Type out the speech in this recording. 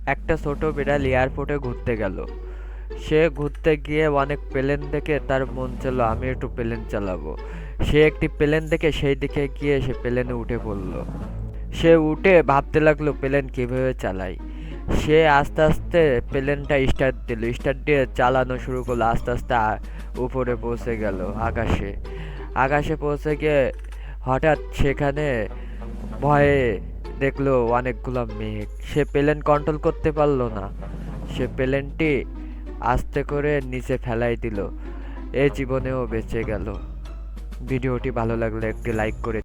একটা ছোট বিড়াল এয়ারপোর্টে ঘুরতে গেল। সে ঘুরতে গিয়ে অনেক প্লেন দেখে তার মন চাইলো আমি একটু প্লেন চালাবো। সে একটি প্লেন দেখে সেই দিকে গিয়ে সে প্লেনে উঠে পড়ল। সে উঠে ভাবতে লাগলো প্লেন কিভাবে চালাই। সে আস্তে আস্তে প্লেনটা স্টার্ট দিল, স্টার্ট দিয়ে চালানো শুরু করলো। আস্তে আস্তে উপরে পৌঁছে গেল আকাশে। আকাশে পৌঁছে গিয়ে হঠাৎ সেখানে ভয়ে দেখলো অনেকগুলো মেঘ। সে প্লেন কন্ট্রোল করতে পারলো না। সে প্লেনটি আস্তে করে নিচে ফেলাই দিল। এ জীবনেও বেঁচে গেল। ভিডিওটি ভালো লাগলে একটি লাইক করে